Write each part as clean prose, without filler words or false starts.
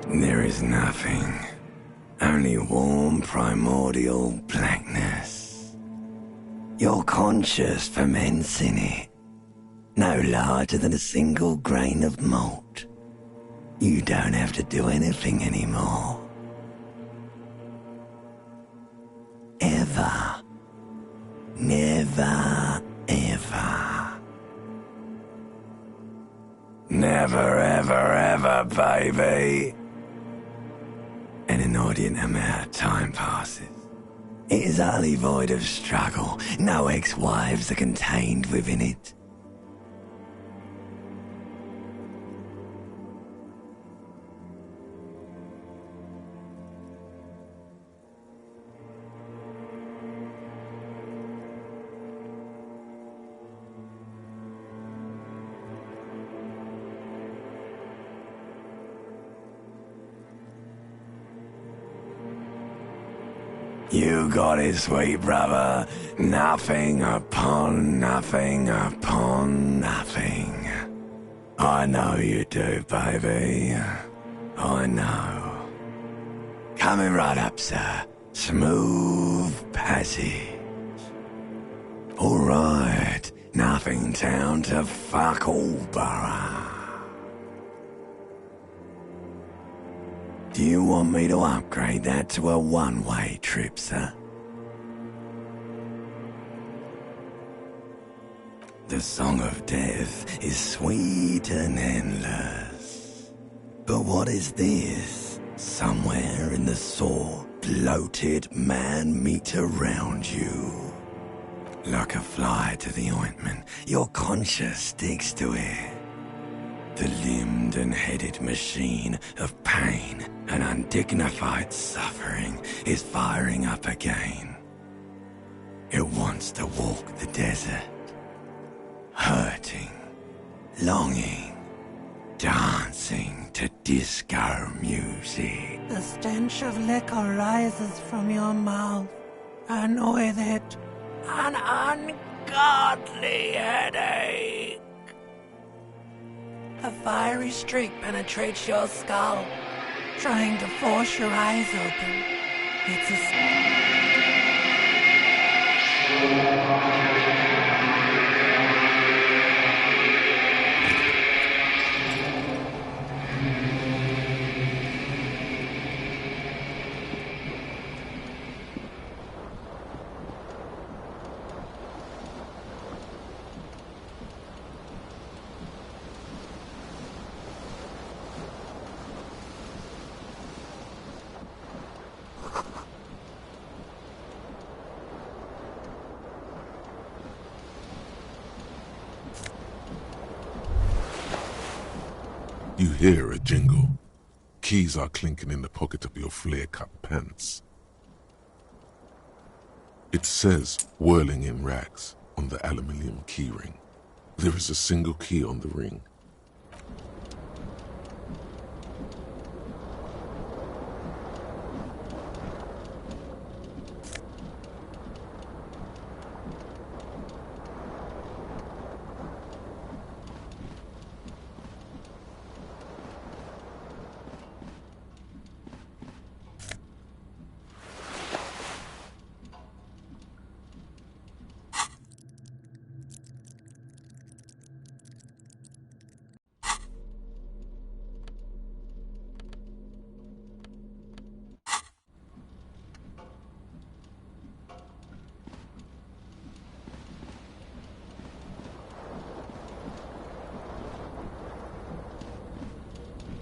There is nothing. Only warm primordial blackness. Your conscious ferments in it. No larger than a single grain of malt. You don't have to do anything anymore. Ever. Never, ever. Never, ever, ever, baby. An inordinate amount of time passes. It is utterly void of struggle. No ex-wives are contained within it. You got it, sweet brother. Nothing upon nothing upon nothing. I know you do, baby. I know. Coming right up, sir. Smooth passage. All right. Nothing town to fuck all borough. Do you want me to upgrade that to a one-way trip, sir? The song of death is sweet and endless. But what is this? Somewhere in the sore, bloated man meet around you. Like a fly to the ointment, your conscience sticks to it. The limbed and headed machine of pain and undignified suffering is firing up again. It wants to walk the desert, hurting, longing, dancing to disco music. The stench of liquor rises from your mouth, and with it, an ungodly headache. A fiery streak penetrates your skull, trying to force your eyes open. It's a... You hear a jingle. Keys are clinking in the pocket of your flare-cut pants. It says, whirling in rags, on the aluminium keyring. There is a single key on the ring.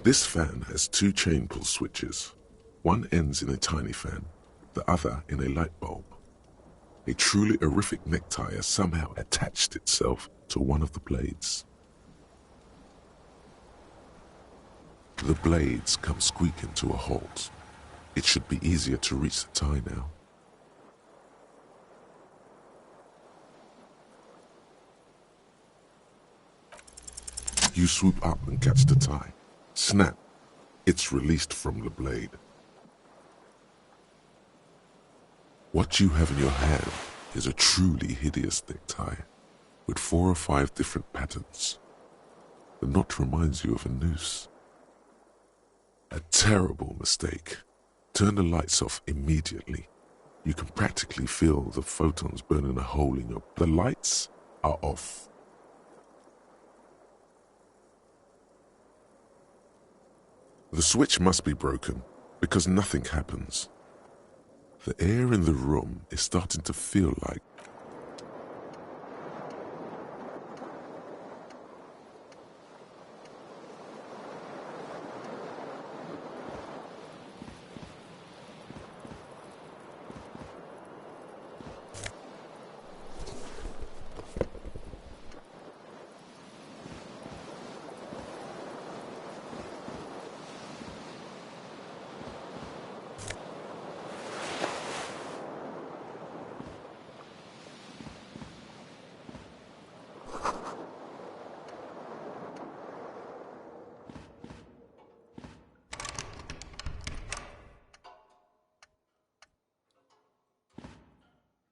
This fan has two chain pull switches. One ends in a tiny fan, the other in a light bulb. A truly horrific necktie has somehow attached itself to one of the blades. The blades come squeaking to a halt. It should be easier to reach the tie now. You swoop up and catch the tie. Snap! It's released from the blade. What you have in your hand is a truly hideous necktie, with 4 or 5 different patterns. The knot reminds you of a noose. A terrible mistake. Turn the lights off immediately. You can practically feel the photons burning a hole in your... The lights are off. The switch must be broken, because nothing happens. The air in the room is starting to feel like...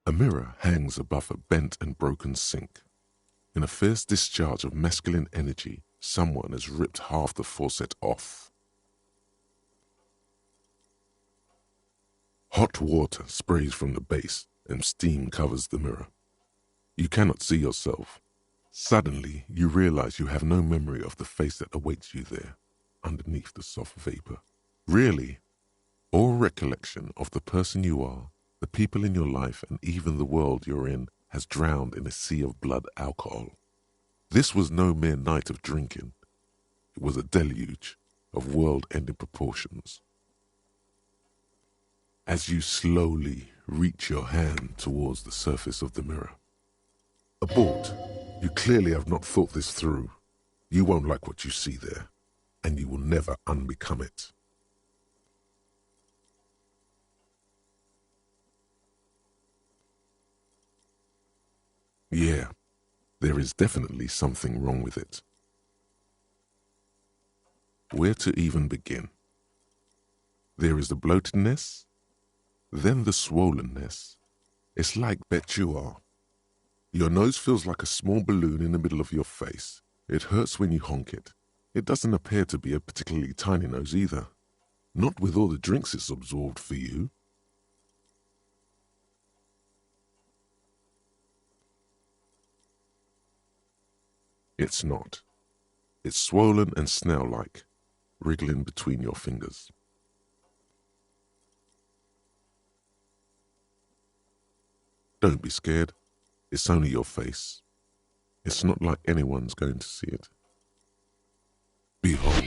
A mirror hangs above a bent and broken sink. In a fierce discharge of masculine energy, someone has ripped half the faucet off. Hot water sprays from the base and steam covers the mirror. You cannot see yourself. Suddenly, you realize you have no memory of the face that awaits you there, underneath the soft vapor. Really, all recollection of the person you are, the people in your life, and even the world you're in has drowned in a sea of blood alcohol. This was no mere night of drinking. It was a deluge of world-ending proportions. As you slowly reach your hand towards the surface of the mirror. Abort. You clearly have not thought this through. You won't like what you see there, and you will never unbecome it. Yeah, there is definitely something wrong with it. Where to even begin? There is the bloatedness, then the swollenness. It's like bet you are. Your nose feels like a small balloon in the middle of your face. It hurts when you honk it. It doesn't appear to be a particularly tiny nose either. Not with all the drinks it's absorbed for you. It's not. It's swollen and snail-like, wriggling between your fingers. Don't be scared. It's only your face. It's not like anyone's going to see it. Behold.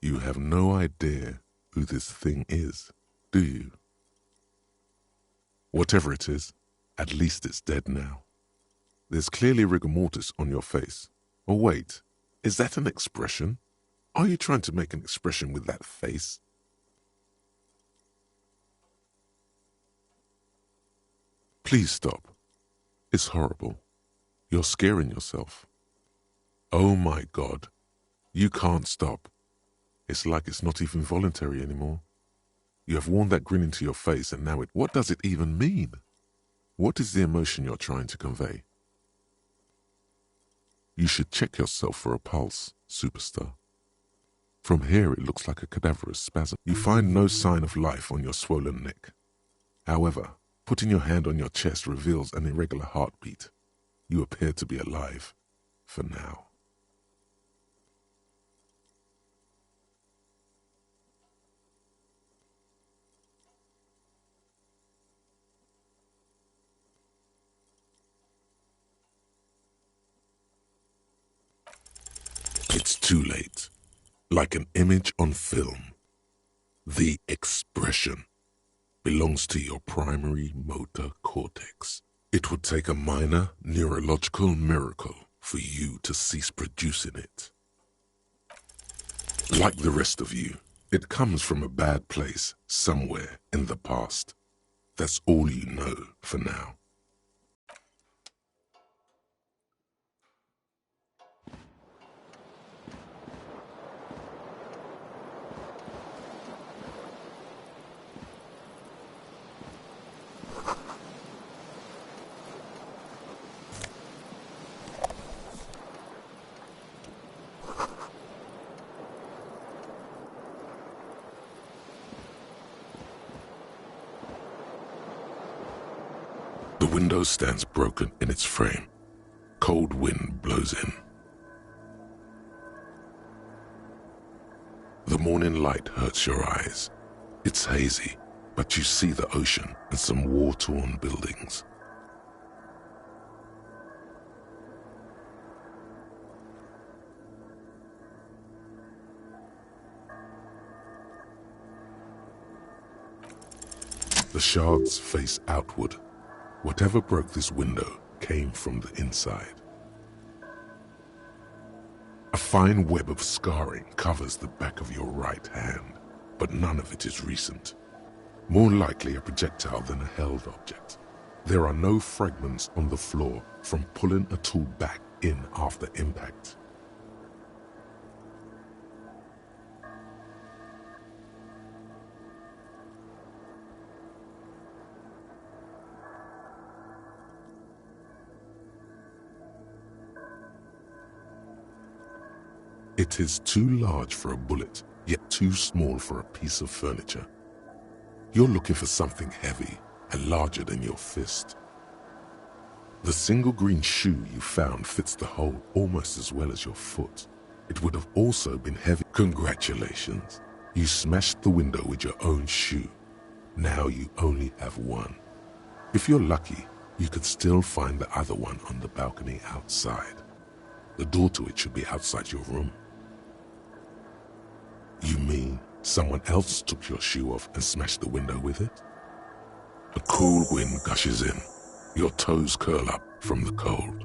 You have no idea who this thing is, do you? Whatever it is, at least it's dead now. There's clearly rigor mortis on your face. Oh wait, is that an expression? Are you trying to make an expression with that face? Please stop. It's horrible. You're scaring yourself. Oh my God. You can't stop. It's like it's not even voluntary anymore. You have worn that grin into your face and now what does it even mean? What is the emotion you're trying to convey? You should check yourself for a pulse, superstar. From here it looks like a cadaverous spasm. You find no sign of life on your swollen neck. However, putting your hand on your chest reveals an irregular heartbeat. You appear to be alive, for now. It's too late. Like an image on film. The expression belongs to your primary motor cortex. It would take a minor neurological miracle for you to cease producing it. Like the rest of you, it comes from a bad place somewhere in the past. That's all you know for now. The window stands broken in its frame. Cold wind blows in. The morning light hurts your eyes. It's hazy, but you see the ocean and some war-torn buildings. The shards face outward. Whatever broke this window came from the inside. A fine web of scarring covers the back of your right hand, but none of it is recent. More likely a projectile than a held object. There are no fragments on the floor from pulling a tool back in after impact. It is too large for a bullet, yet too small for a piece of furniture. You're looking for something heavy and larger than your fist. The single green shoe you found fits the hole almost as well as your foot. It would have also been heavy. Congratulations. You smashed the window with your own shoe. Now you only have one. If you're lucky, you could still find the other one on the balcony outside. The door to it should be outside your room. You mean someone else took your shoe off and smashed the window with it? A cool wind gushes in. Your toes curl up from the cold.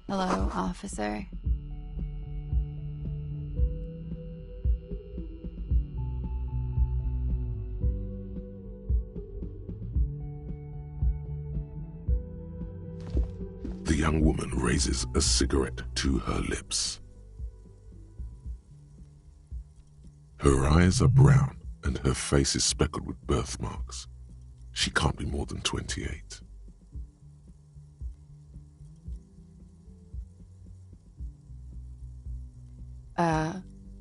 Hello, officer. The young woman raises a cigarette to her lips. Her eyes are brown and her face is speckled with birthmarks. She can't be more than 28.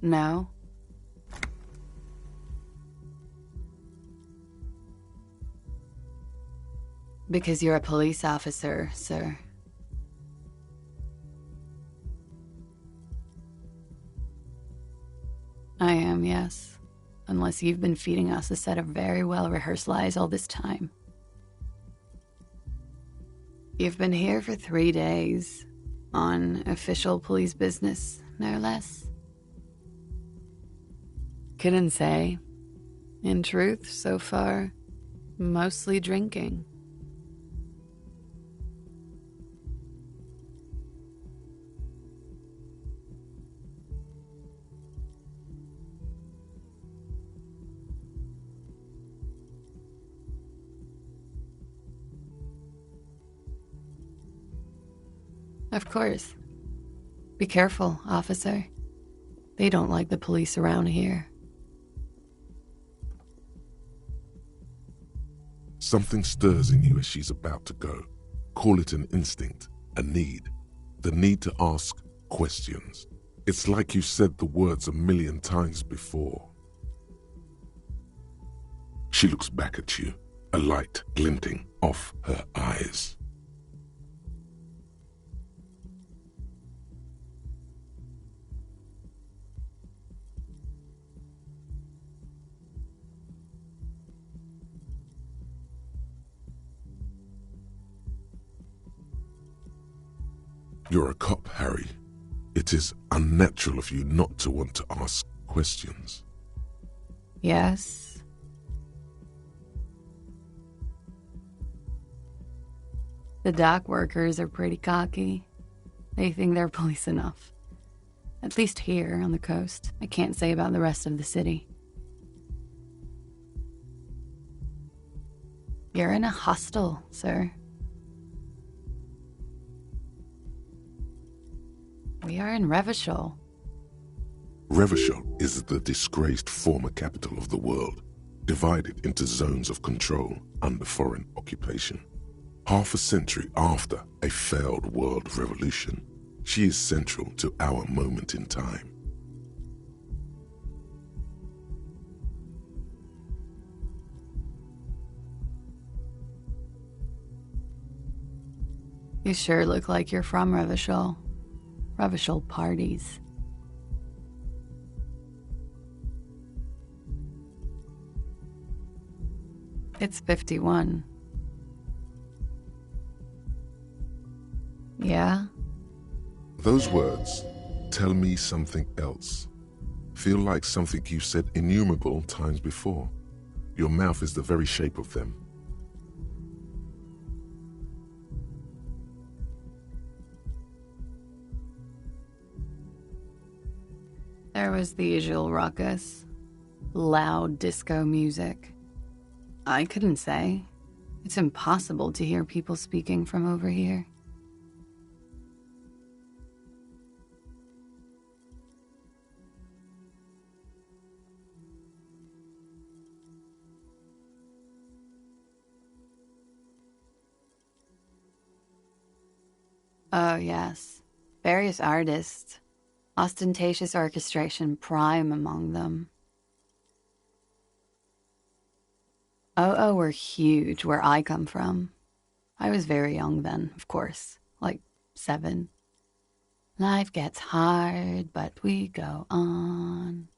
No. Because you're a police officer, sir. I am, yes. Unless you've been feeding us a set of very well-rehearsed lies all this time. You've been here for 3 days, on official police business, no less. Couldn't say. In truth, so far, mostly drinking. Of course. Be careful, officer. They don't like the police around here. Something stirs in you as she's about to go. Call it an instinct, a need. The need to ask questions. It's like you said the words 1,000,000 times before. She looks back at you, a light glinting off her eyes. You're a cop, Harry. It is unnatural of you not to want to ask questions. Yes. The dock workers are pretty cocky. They think they're police enough. At least here on the coast. I can't say about the rest of the city. You're in a hostel, sir. We are in Revachol. Revachol is the disgraced former capital of the world, divided into zones of control under foreign occupation. Half a century after a failed world revolution, she is central to our moment in time. You sure look like you're from Revachol. Revachol parties. It's 51. Yeah? Those words tell me something else. Feel like something you said innumerable times before. Your mouth is the very shape of them. There was the usual ruckus. Loud disco music. I couldn't say. It's impossible to hear people speaking from over here. Oh, yes. Various artists. Ostentatious orchestration prime among them. Oh, were huge where I come from. I was very young then, of course, like 7. Life gets hard, but we go on.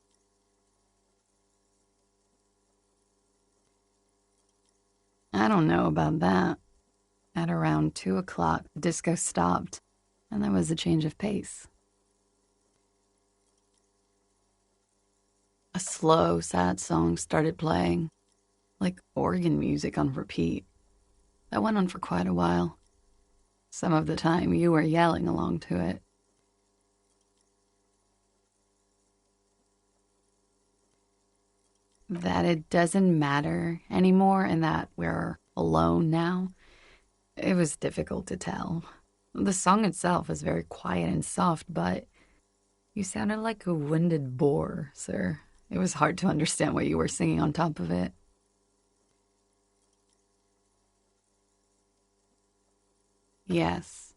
I don't know about that. At around 2 o'clock, the disco stopped, and there was a change of pace. A slow, sad song started playing, like organ music on repeat. That went on for quite a while. Some of the time, you were yelling along to it. That it doesn't matter anymore and that we're alone now, it was difficult to tell. The song itself was very quiet and soft, but you sounded like a winded boar, sir. It was hard to understand what you were singing on top of it. Yes,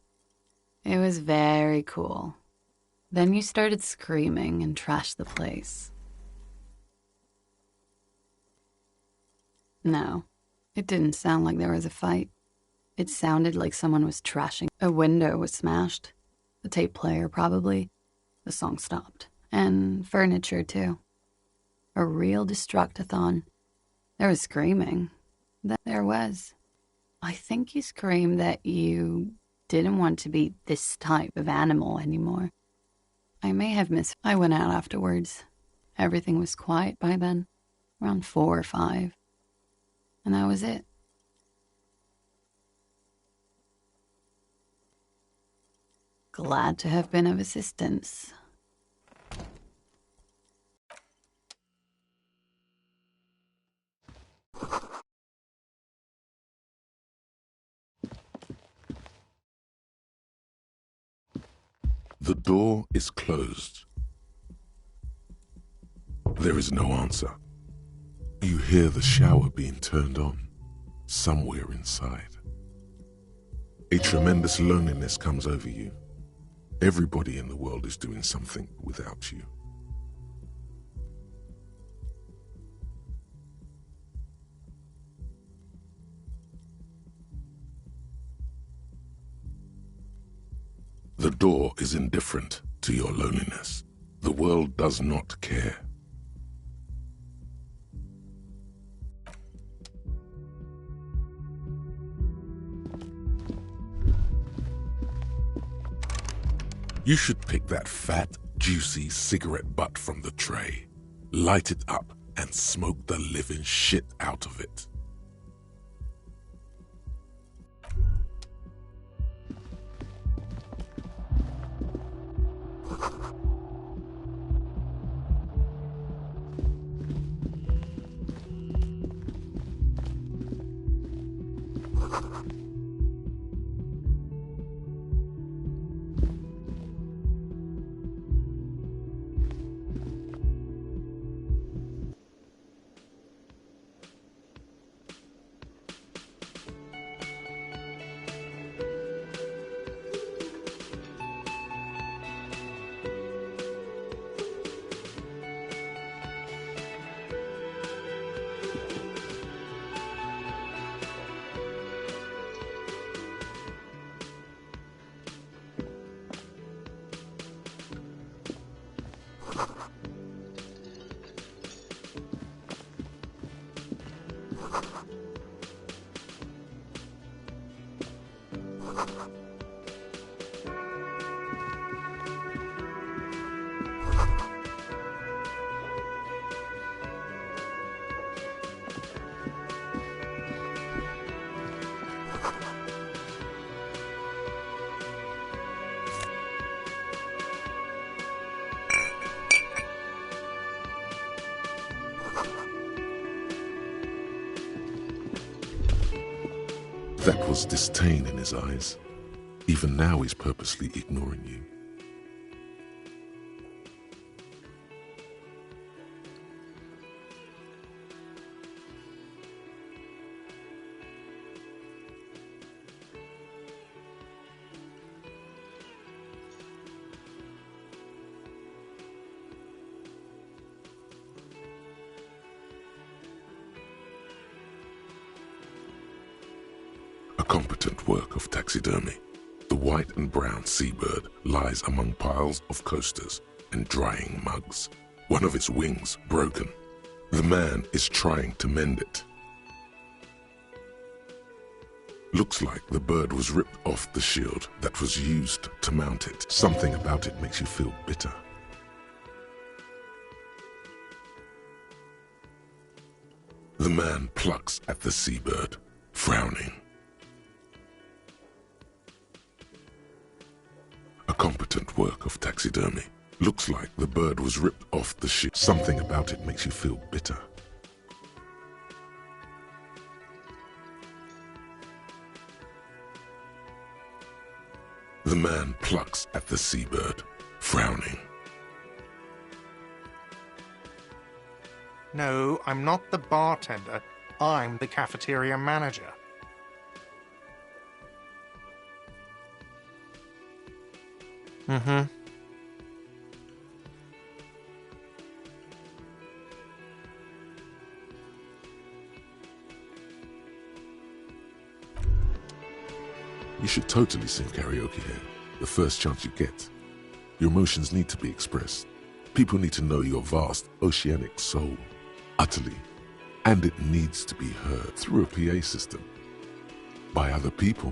it was very cool. Then you started screaming and trashed the place. No, it didn't sound like there was a fight. It sounded like someone was trashing. A window was smashed. A tape player, probably. The song stopped. And furniture, too. A real destructathon. There was screaming. There was. I think you screamed that you didn't want to be this type of animal anymore. I may have missed. I went out afterwards. Everything was quiet by then. Around 4 or 5. And that was it. Glad to have been of assistance. The door is closed. There is no answer. You hear the shower being turned on, somewhere inside. A tremendous loneliness comes over you. Everybody in the world is doing something without you. The door is indifferent to your loneliness. The world does not care. You should pick that fat, juicy cigarette butt from the tray, light it up, and smoke the living shit out of it. That was disdain in his eyes. Even now he's purposely ignoring you. A competent work of taxidermy. The white and brown seabird lies among piles of coasters and drying mugs. One of its wings broken. The man is trying to mend it. Looks like the bird was ripped off the shield that was used to mount it. Something about it makes you feel bitter. The man plucks at the seabird, frowning. A competent work of taxidermy. Looks like the bird was ripped off the shield. Something about it makes you feel bitter. The man plucks at the seabird, frowning. No, I'm not the bartender. I'm the cafeteria manager. Mm-hmm. You should totally sing karaoke here, the first chance you get. Your emotions need to be expressed. People need to know your vast, oceanic soul, utterly. And it needs to be heard through a PA system, by other people.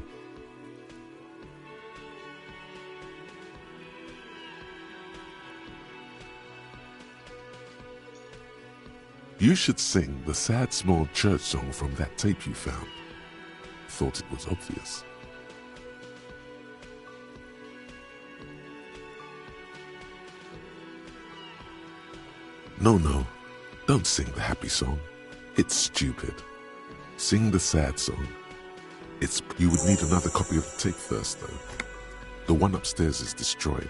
You should sing the sad small church song from that tape you found. Thought it was obvious. No, don't sing the happy song. It's stupid. Sing the sad song. You would need another copy of the tape first, though. The one upstairs is destroyed.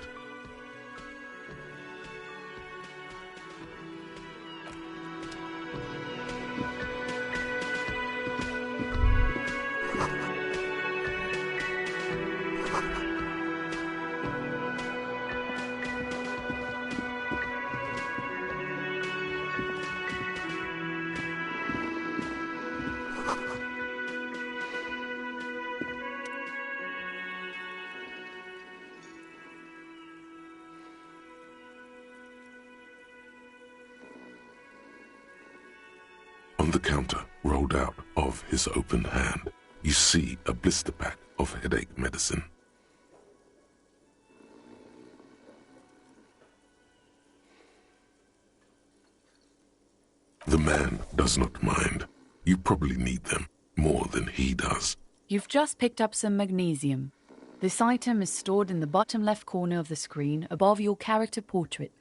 On the counter, rolled out of his open hand, you see a blister pack of headache medicine. The man does not mind. You probably need them more than he does. You've just picked up some magnesium. This item is stored in the bottom left corner of the screen above your character portrait.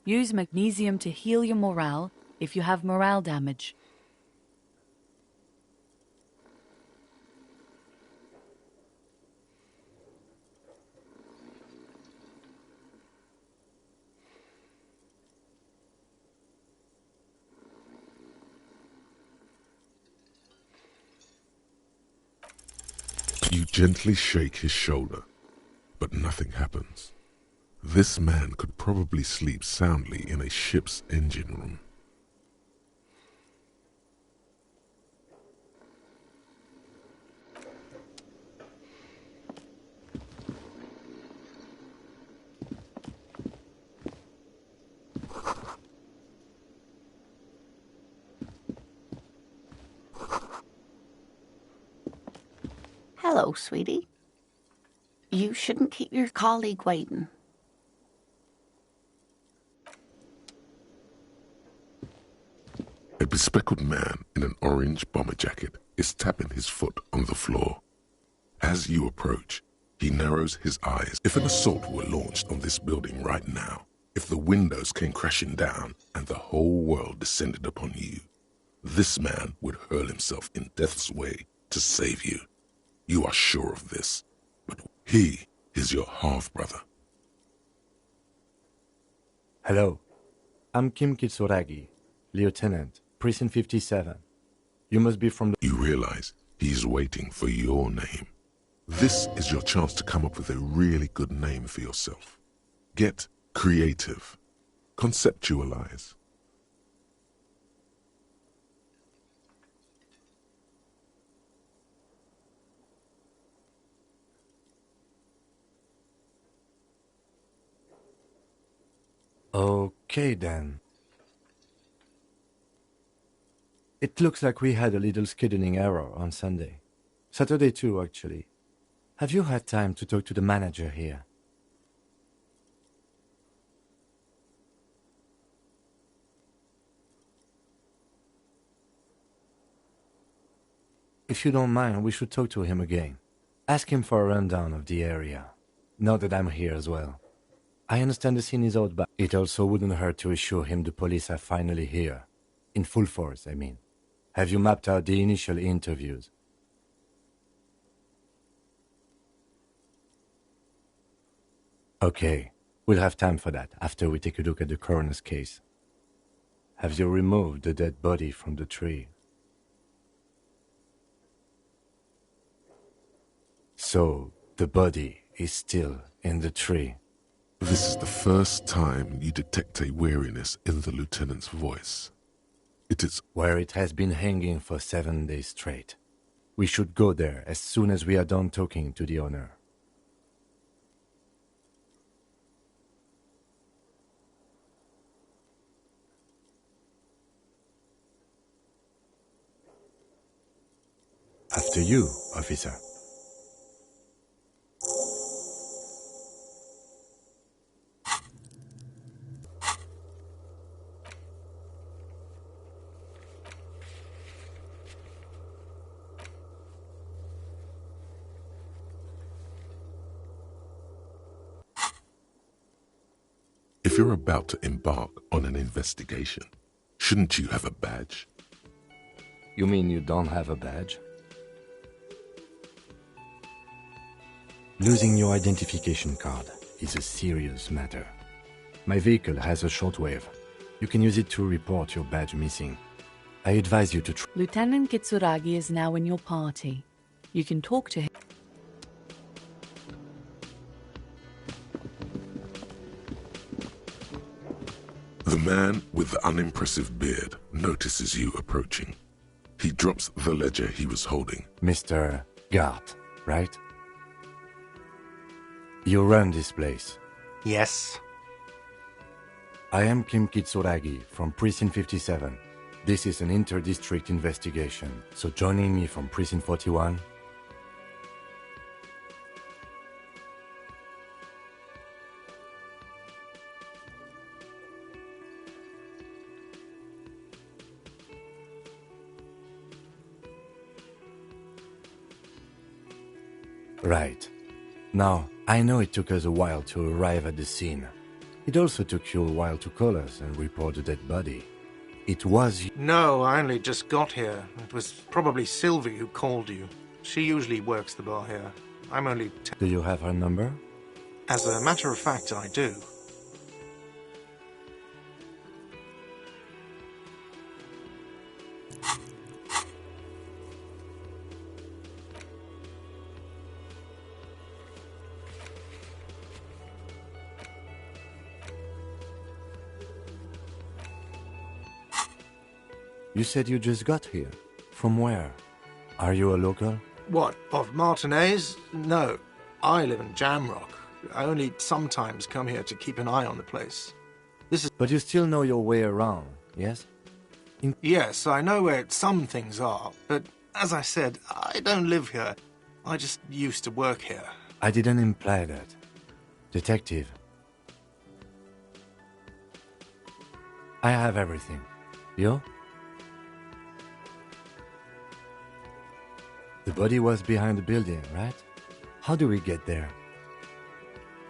Use magnesium to heal your morale if you have morale damage. You gently shake his shoulder, but nothing happens. This man could probably sleep soundly in a ship's engine room. Hello, sweetie. You shouldn't keep your colleague waiting. A bespectacled man in an orange bomber jacket is tapping his foot on the floor. As you approach, he narrows his eyes. If an assault were launched on this building right now, if the windows came crashing down and the whole world descended upon you, this man would hurl himself in death's way to save you. You are sure of this, but he is your half-brother. Hello. I'm Kim Kitsuragi, Lieutenant, Precinct 57. You must be from the... You realize he's waiting for your name. This is your chance to come up with a really good name for yourself. Get creative. Conceptualize. Okay, then. It looks like we had a little scheduling error on Sunday. Saturday too, actually. Have you had time to talk to the manager here? If you don't mind, we should talk to him again. Ask him for a rundown of the area. Now that I'm here as well. I understand the scene is out, but it also wouldn't hurt to assure him the police are finally here. In full force, I mean. Have you mapped out the initial interviews? Okay, we'll have time for that after we take a look at the coroner's case. Have you removed the dead body from the tree? So, the body is still in the tree. This is the first time you detect a weariness in the lieutenant's voice. It is where it has been hanging for 7 days straight. We should go there as soon as we are done talking to the owner. After you, officer. If you're about to embark on an investigation, shouldn't you have a badge? You mean you don't have a badge? Losing your identification card is a serious matter. My vehicle has a shortwave. You can use it to report your badge missing. I advise you to Lieutenant Kitsuragi is now in your party. You can talk to him. The man with the unimpressive beard notices you approaching. He drops the ledger he was holding. Mr. Gart, right? You run this place. Yes. I am Kim Kitsuragi from Precinct 57. This is an inter-district investigation, so joining me from Precinct 41... Right. Now, I know it took us a while to arrive at the scene. It also took you a while to call us and report the dead body. It was... No, I only just got here. It was probably Sylvie who called you. She usually works the bar here. I'm only... Do you have her number? As a matter of fact, I do. You said you just got here. From where? Are you a local? What, of Martinez? No, I live in Jamrock. I only sometimes come here to keep an eye on the place. This is... But you still know your way around, yes? Yes, I know where some things are, but as I said, I don't live here. I just used to work here. I didn't imply that. Detective. I have everything. You? The body was behind the building, right? How do we get there?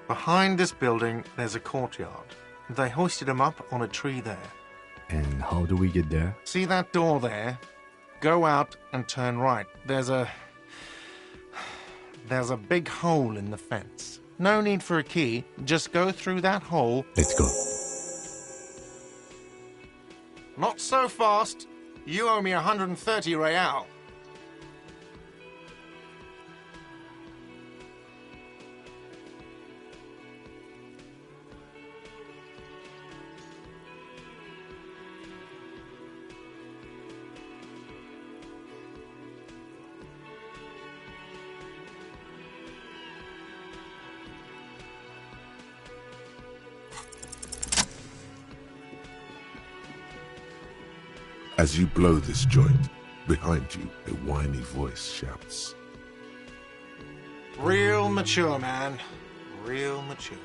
Behind this building, there's a courtyard. They hoisted him up on a tree there. And how do we get there? See that door there? Go out and turn right. There's a... There's a big hole in the fence. No need for a key. Just go through that hole. Let's go. Not so fast. You owe me 130 real. As you blow this joint, behind you a whiny voice shouts. Real mature, man. Real mature.